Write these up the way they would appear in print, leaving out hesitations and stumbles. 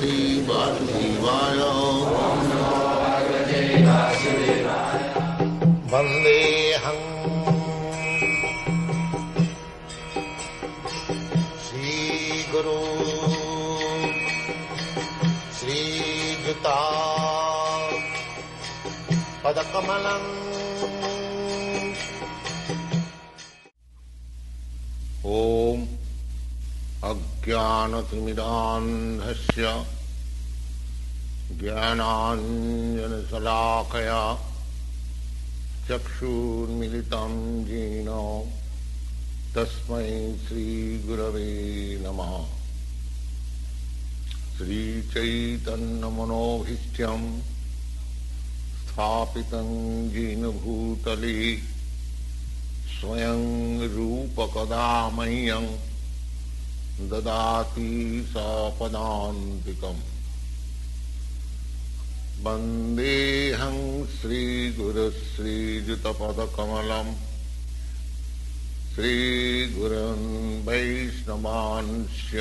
भगवते वासुदेवाय। वन्देऽहं श्रीगुरो श्रीयुता पदकमलम्। ॐ अज्ञानतिमिरान्धस्य ज्ञानाञ्जनशलाकया चक्षुर्मिलितं येन तस्मै श्रीगुरवे नमः। श्रीचैतन्यमनोभीष्टं स्थापितं येन भूतले स्वयं रूपकदा मह्यं ददाति सपदान्तिकम्। वन्देऽहं श्रीगुरुश्रीयुतपदकमलम्। श्रीगुरुन् वैष्णवांश्च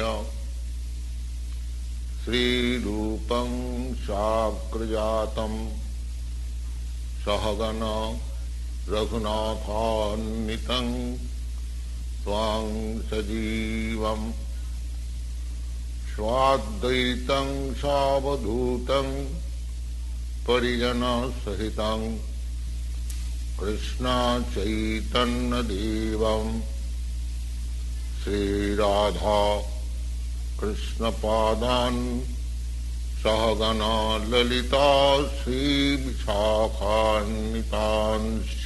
श्रीरूपं साग्रजातं सहगण रघुनाथान्वितं त्वां सजीवं स्वाद्वैतं सावधूतं परिजनसहितं कृष्ण चैतन्यदेवं श्रीराधा कृष्णपादान् सहगना ललिता श्रीविशाखान्वितांश्च।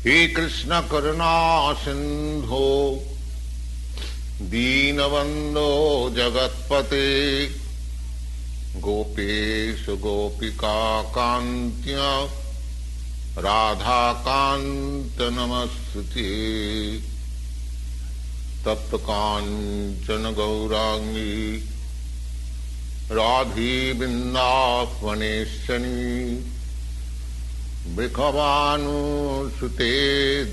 हे कृष्ण करुणा सिंधो दीनबंधो जगत्पते गोपेश गोपिका कांत्या राधा कांत नमस्ते। तप्त कांचन गौरांगी राधी बिंदावनेश्वरी वृषभानुसुते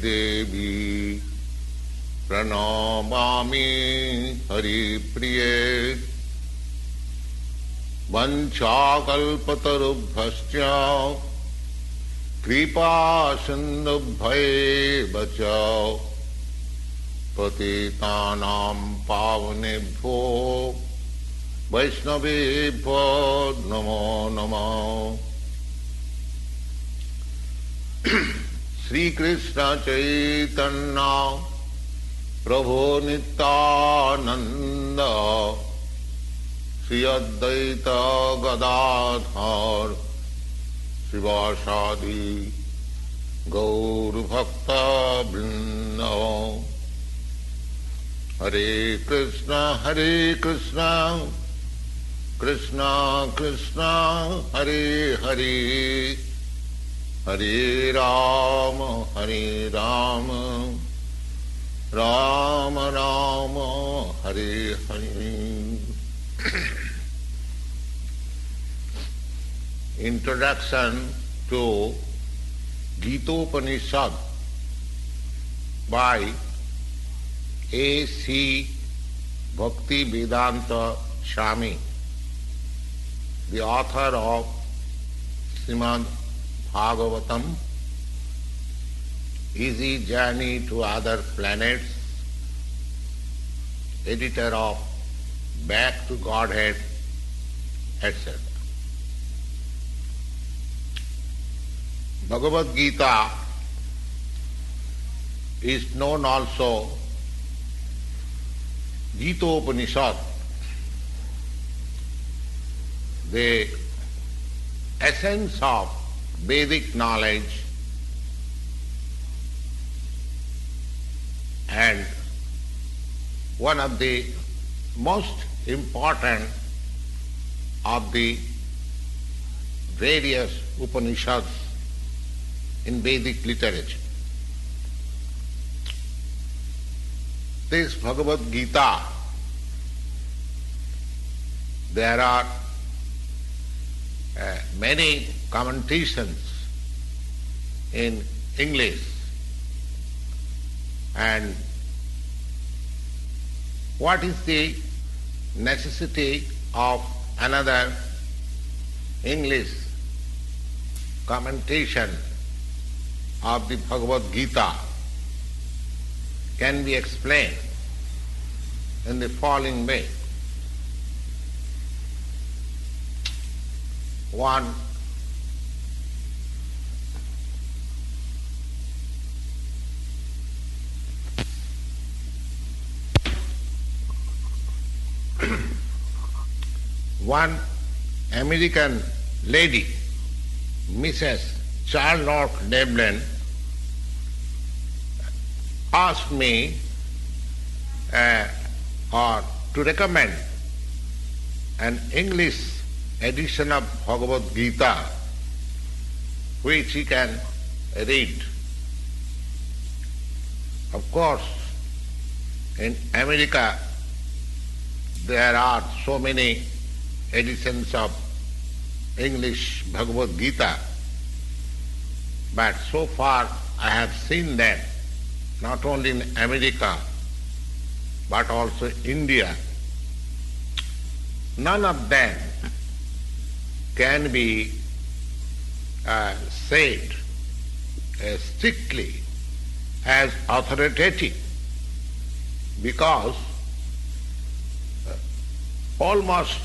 देवी प्रणमामि हरिप्रिये। वंशाकल्पतरुभ्यश्च कृपा सिन्धुभ्यैव च पतितानां पावनेभ्यो वैष्णवेभ्यो नमो नमः। श्री कृष्ण चैतन्य प्रभु नित्यानंद श्री अद्वैत गदाधर शिवासादि गौर भक्त वृंद। हरे Krishna Krishna Krishna Hare Hare Hare Ram Ram Ram Hare Hare. Introduction to Gita-Upanishad by A.C. Bhaktivedanta Swami, the author of Srimad Bhagavatam, Easy Journey to Other Planets, editor of Back to Godhead, etc. Bhagavad Gita is known also Gita-Upanishad, the essence of Vedic knowledge and one of the most important of the various Upanishads in Vedic literature. This Bhagavad Gita, there are many commentations in English, and what is the necessity of another English commentation of the Bhagavad Gita can be explained in the following way. One, one American lady, Mrs. Charlotte Devlin, asked me or to recommend an English edition of Bhagavad Gita which he can read. Of course, in America there are so many editions of English Bhagavad Gita, but so far I have seen that not only in America but also India, none of them can be said strictly as authoritative, because almost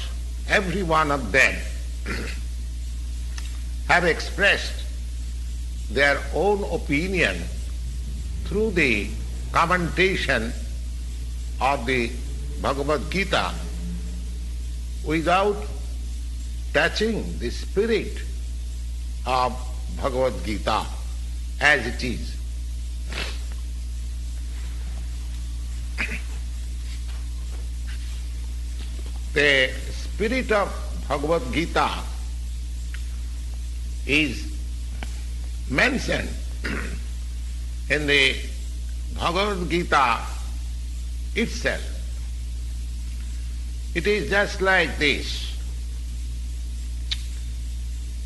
every one of them have expressed their own opinion through the commentation of the Bhagavad Gita without touching the spirit of Bhagavad Gita as it is. The spirit of Bhagavad Gita is mentioned in the Bhagavad Gita itself. It is just like this.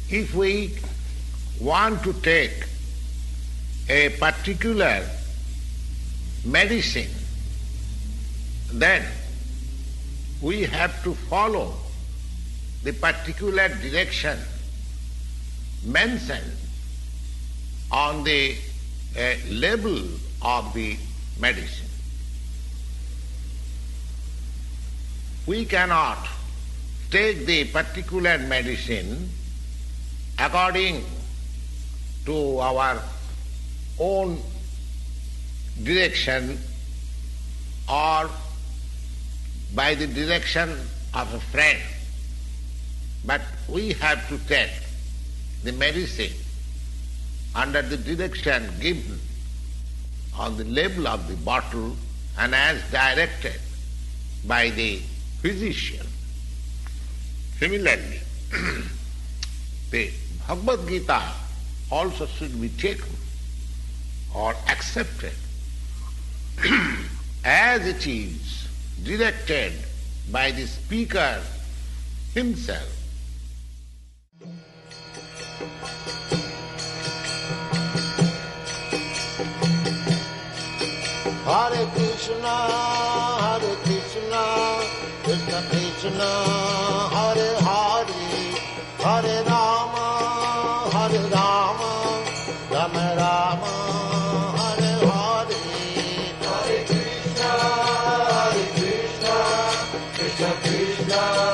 If we want to take a particular medicine, then we have to follow the particular direction mentioned on the label of the medicine. We cannot take the particular medicine according to our own direction or by the direction of a friend, but we have to take the medicine under the direction given on the label of the bottle and as directed by the physician. Similarly, the Bhagavad Gita also should be taken or accepted as it is directed by the speaker himself. Hare Krishna, Krishna Krishna, Hare Hare, Hare Rama, Rama Rama, Hare Hare. Hare Krishna, Krishna Krishna.